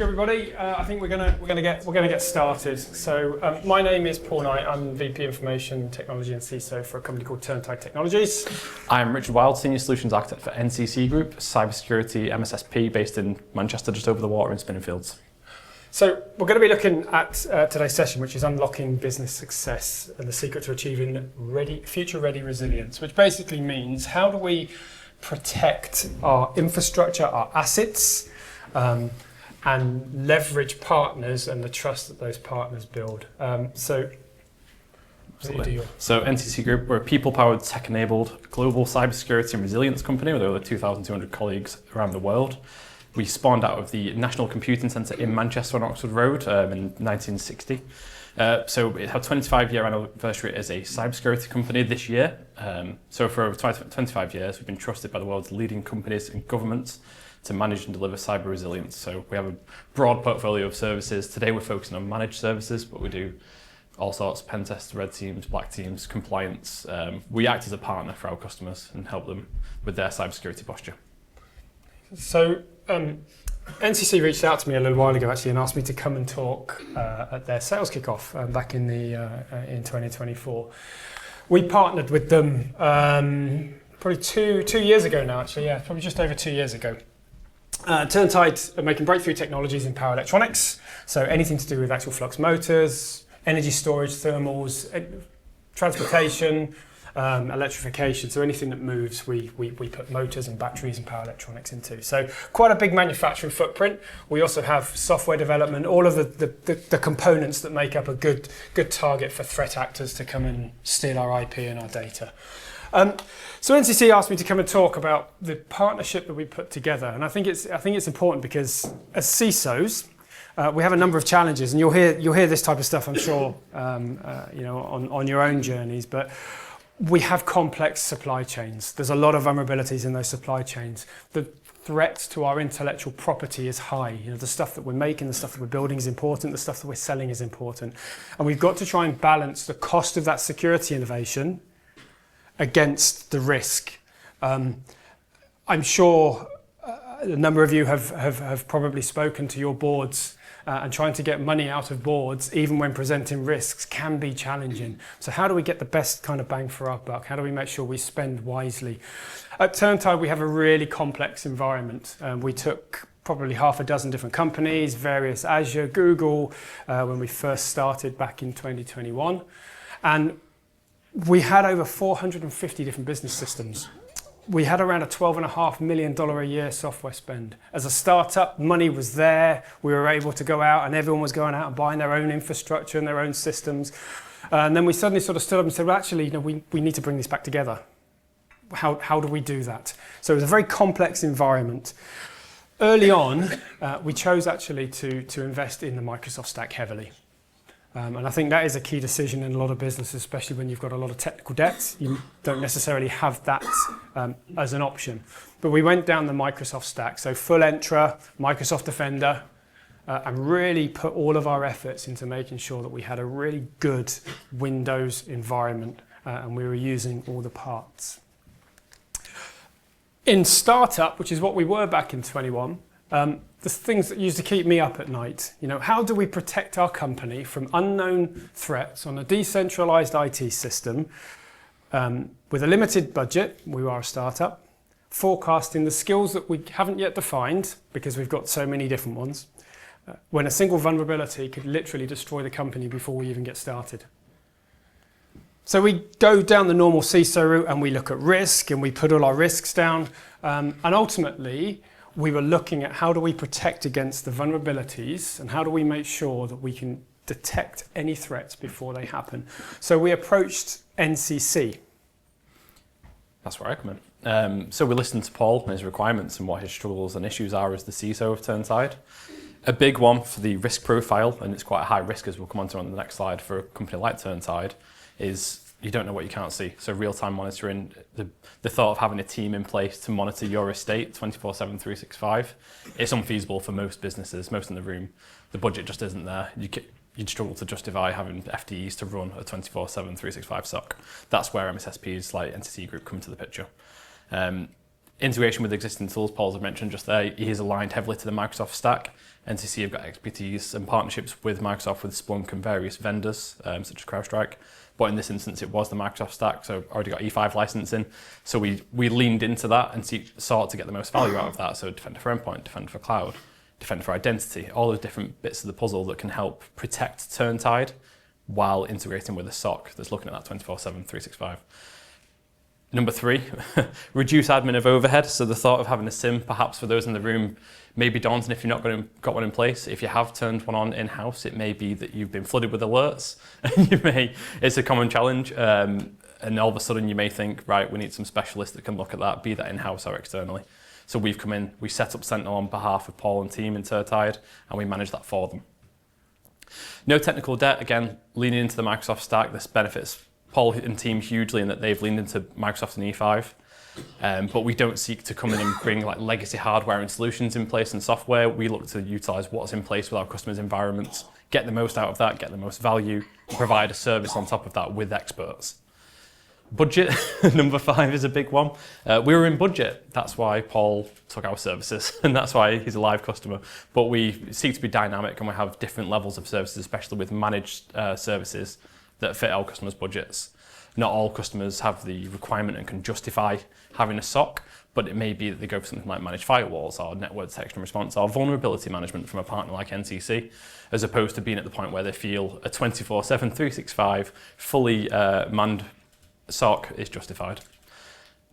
Everybody, I think we're gonna get started. So my name is Paul Knight. I'm VP Information Technology and CISO for a company called Turntide Technologies. I'm Richard Wild, Senior Solutions Architect for NCC Group, cybersecurity MSSP based in Manchester, just over the water in Spinningfields. So we're going to be looking at today's session, which is unlocking business success and the secret to achieving future-ready resilience, which basically means how do we protect our infrastructure, our assets, and leverage partners and the trust that those partners build. So NCC Group, we're a people-powered, tech-enabled global cybersecurity and resilience company with over 2,200 colleagues around the world. We spawned out of the National Computing Centre in Manchester on Oxford Road in 1960. So it had 25-year anniversary as a cybersecurity company this year. So for over 25 years, we've been trusted by the world's leading companies and governments to manage and deliver cyber resilience. So we have a broad portfolio of services. Today we're focusing on managed services, but we do all sorts: pen tests, red teams, black teams, compliance. We act as a partner for our customers and help them with their cybersecurity posture. So NCC reached out to me a little while ago actually and asked me to come and talk at their sales kickoff back in 2024. We partnered with them probably two years ago now, actually. Yeah, probably just over 2 years ago. Turntide are making breakthrough technologies in power electronics, so anything to do with axial flux motors, energy storage, thermals, transportation, electrification. So anything that moves, we put motors and batteries and power electronics into. So quite a big manufacturing footprint. We also have software development, all of the components that make up a good target for threat actors to come and steal our IP and our data. So NCC asked me to come and talk about the partnership that we put together, and I think it's important because as CISOs, we have a number of challenges, and you'll hear this type of stuff, I'm sure, on your own journeys. But we have complex supply chains. There's a lot of vulnerabilities in those supply chains. The threat to our intellectual property is high. The stuff that we're making, the stuff that we're building is important. The stuff that we're selling is important, and we've got to try and balance the cost of that security innovation against the risk. I'm sure a number of you have probably spoken to your boards, and trying to get money out of boards, even when presenting risks, can be challenging. So how do we get the best kind of bang for our buck? How do we make sure we spend wisely? At Turntide, we have a really complex environment. We took probably half a dozen different companies, various Azure, Google, when we first started back in 2021. And we had over 450 different business systems. We had around a $12.5 million a year software spend. As a startup, money was there. We were able to go out, and everyone was going out and buying their own infrastructure and their own systems. And then we suddenly sort of stood up and said, well, actually, we need to bring this back together. How do we do that? So it was a very complex environment. Early on, we chose actually to invest in the Microsoft stack heavily. And I think that is a key decision in a lot of businesses, especially when you've got a lot of technical debt. You don't necessarily have that as an option. But we went down the Microsoft stack, so full Entra, Microsoft Defender, and really put all of our efforts into making sure that we had a really good Windows environment, and we were using all the parts. In startup, which is what we were back in 21, the things that used to keep me up at night, how do we protect our company from unknown threats on a decentralized IT system with a limited budget? We are a startup, forecasting the skills that we haven't yet defined because we've got so many different ones, when a single vulnerability could literally destroy the company before we even get started. So we go down the normal CISO route and we look at risk and we put all our risks down, and ultimately we were looking at how do we protect against the vulnerabilities and how do we make sure that we can detect any threats before they happen. So we approached NCC. That's where I come in. So we listened to Paul and his requirements and what his struggles and issues are as the CISO of Turntide. A big one for the risk profile, and it's quite a high risk as we'll come on to on the next slide for a company like Turntide, is you don't know what you can't see. So real-time monitoring, the thought of having a team in place to monitor your estate 24/7, 365, it's unfeasible for most businesses, most in the room. The budget just isn't there. You'd struggle to justify having FTEs to run a 24/7, 365 SOC. That's where MSSPs like NCC Group come to the picture. Integration with existing tools, Paul, as I mentioned just there, he is aligned heavily to the Microsoft stack. NCC have got expertise and partnerships with Microsoft, with Splunk and various vendors, such as CrowdStrike. But in this instance, it was the Microsoft stack, so already got E5 licensing. So we leaned into that and sought to get the most value out of that. So Defender for Endpoint, Defender for Cloud, Defender for Identity, all those different bits of the puzzle that can help protect Turntide while integrating with a SOC that's looking at that 24/7, 365. Number 3, reduce admin of overhead. So the thought of having a SIM, perhaps for those in the room, may be daunting if you've not got one in place. If you have turned one on in-house, it may be that you've been flooded with alerts. It's a common challenge. And all of a sudden you may think, right, we need some specialists that can look at that, be that in-house or externally. So we've come in, we set up Sentinel on behalf of Paul and team in Turntide, and we manage that for them. No technical debt, again, leaning into the Microsoft stack. This benefits Paul and team hugely in that they've leaned into Microsoft and E5. But we don't seek to come in and bring like legacy hardware and solutions in place and software. We look to utilize what's in place with our customers' environments, get the most out of that, get the most value, and provide a service on top of that with experts. Budget, number 5 is a big one. We were in budget. That's why Paul took our services, and that's why he's a live customer. But we seek to be dynamic, and we have different levels of services, especially with managed services that fit our customers' budgets. Not all customers have the requirement and can justify having a SOC, but it may be that they go for something like managed firewalls or network detection and response or vulnerability management from a partner like NCC, as opposed to being at the point where they feel a 24/7, 365 fully manned SOC is justified.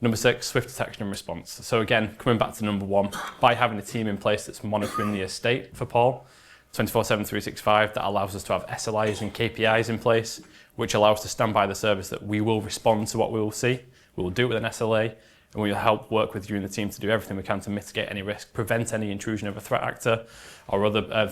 Number 6, swift detection and response. So again, coming back to number 1, by having a team in place that's monitoring the estate for Paul, 24/7, 365, that allows us to have SLIs and KPIs in place, which allows us to stand by the service that we will respond to what we will see. We will do it with an SLA, and we will help work with you and the team to do everything we can to mitigate any risk, prevent any intrusion of a threat actor or other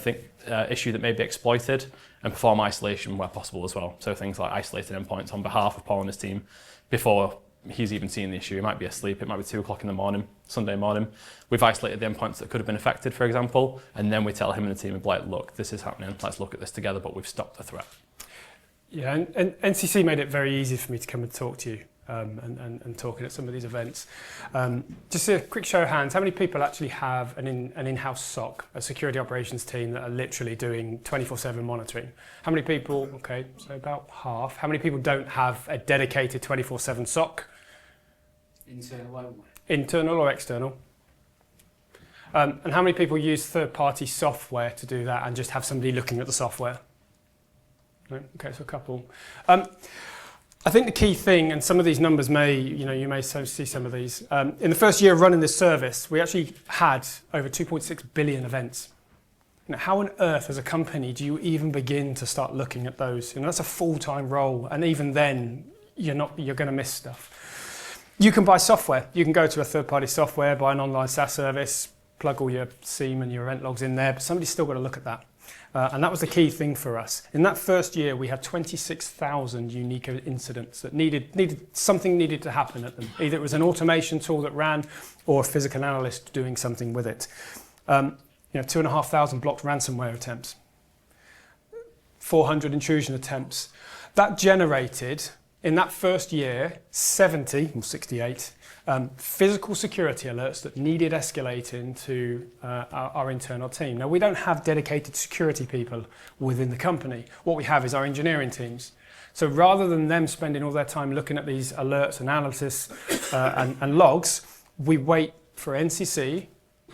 issue that may be exploited, and perform isolation where possible as well. So things like isolated endpoints on behalf of Paul and his team before he's even seen the issue. He might be asleep, it might be 2 o'clock in the morning, Sunday morning. We've isolated the endpoints that could have been affected, for example, and then we tell him and the team, like, look, this is happening, let's look at this together, but we've stopped the threat. Yeah, and NCC made it very easy for me to come and talk to you and talking at some of these events. Just a quick show of hands, how many people actually have an in-house SOC, a security operations team that are literally doing 24/7 monitoring? How many people, okay, so about half. How many people don't have a dedicated 24/7 SOC? Internal only. Internal or external? And how many people use third-party software to do that and just have somebody looking at the software? No? Okay, so a couple. I think the key thing, and some of these numbers may, you may see some of these. In the first year of running this service, we actually had over 2.6 billion events. How on earth, as a company, do you even begin to start looking at those? That's a full-time role, and even then, you're going to miss stuff. You can buy software. You can go to a third-party software, buy an online SaaS service, plug all your SIEM and your event logs in there, but somebody's still got to look at that. And that was the key thing for us. In that first year, we had 26,000 unique incidents that something needed to happen at them. Either it was an automation tool that ran, or a physical analyst doing something with it. 2,500 blocked ransomware attempts, 400 intrusion attempts. That generated, in that first year, 68 physical security alerts that needed escalating to our internal team. Now, we don't have dedicated security people within the company. What we have is our engineering teams. So rather than them spending all their time looking at these alerts, analysis, and logs, we wait for NCC,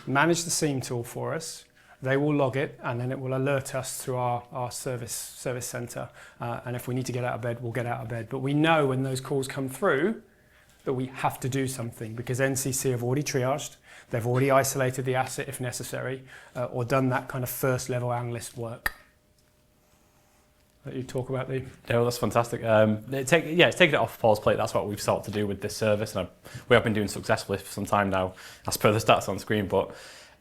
manage the SIEM tool for us. They will log it, and then it will alert us through our service center. And if we need to get out of bed, we'll get out of bed. But we know when those calls come through that we have to do something, because NCC have already triaged, they've already isolated the asset if necessary, or done that kind of first level analyst work. That you talk about the... No, that's fantastic. It's taking it off Paul's plate. That's what we've sought to do with this service, and we have been doing successfully for some time now, as per the stats on screen. But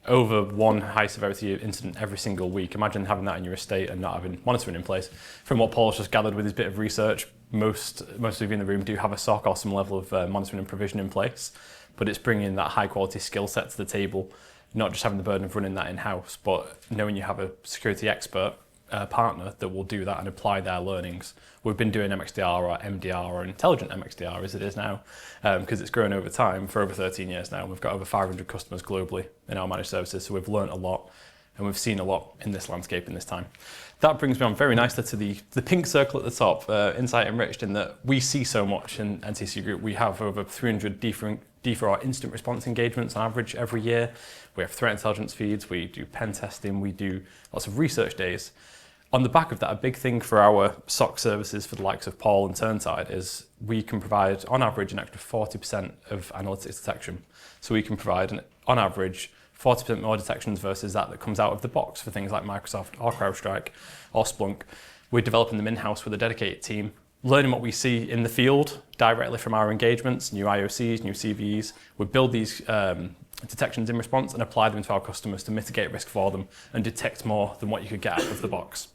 over one high severity incident every single week. Imagine having that in your estate and not having monitoring in place. From what Paul's just gathered with his bit of research, most of you in the room do have a SOC or some level of monitoring and provision in place, but it's bringing that high quality skill set to the table, not just having the burden of running that in-house, but knowing you have a security expert partner that will do that and apply their learnings. We've been doing MXDR or MDR or intelligent MXDR as it is now, because it's grown over time for over 13 years now. We've got over 500 customers globally in our managed services, so we've learned a lot and we've seen a lot in this landscape in this time. That brings me on very nicely to the pink circle at the top, Insight Enriched, in that we see so much in NCC Group. We have over 300 D4 or instant response engagements on average every year. We have threat intelligence feeds, we do pen testing, we do lots of research days. On the back of that, a big thing for our SOC services for the likes of Paul and Turnside is we can provide, on average, an extra 40% of analytics detection. So we can provide, on average, 40% more detections versus that comes out of the box for things like Microsoft or CrowdStrike or Splunk. We're developing them in-house with a dedicated team, learning what we see in the field directly from our engagements, new IOCs, new CVEs. We build these detections in response and apply them to our customers to mitigate risk for them and detect more than what you could get out of the box.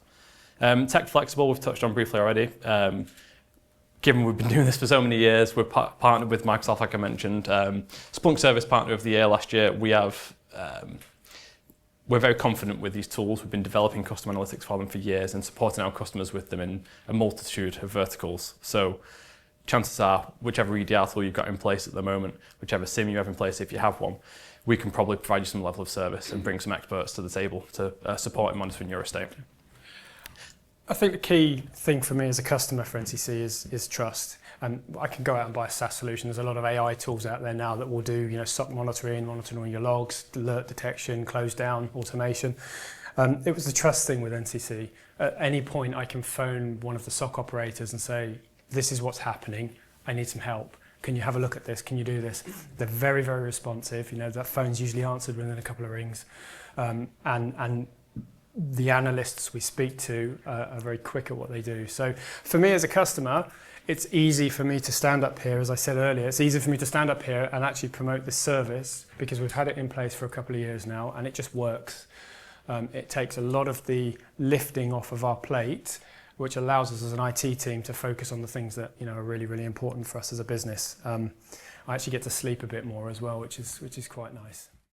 Tech flexible, we've touched on briefly already. Given we've been doing this for so many years, we're partnered with Microsoft, like I mentioned. Splunk Service Partner of the Year last year. We're very confident with these tools. We've been developing custom analytics for them for years and supporting our customers with them in a multitude of verticals. So chances are, whichever EDR tool you've got in place at the moment, whichever SIM you have in place, if you have one, we can probably provide you some level of service and bring some experts to the table to support and monitoring your estate. I think the key thing for me as a customer for NCC is trust. And I can go out and buy a SaaS solution. There's a lot of AI tools out there now that will do, SOC monitoring all your logs, alert detection, close down, automation. It was the trust thing with NCC. At any point, I can phone one of the SOC operators and say, "This is what's happening. I need some help. Can you have a look at this? Can you do this?" They're very, very responsive. That phone's usually answered within a couple of rings, and the analysts we speak to are very quick at what they do. So for me as a customer, it's easy for me to stand up here, as I said earlier, it's easy for me to stand up here and actually promote this service because we've had it in place for a couple of years now and it just works. It takes a lot of the lifting off of our plate, which allows us as an IT team to focus on the things that are really, really important for us as a business. I actually get to sleep a bit more as well, which is quite nice.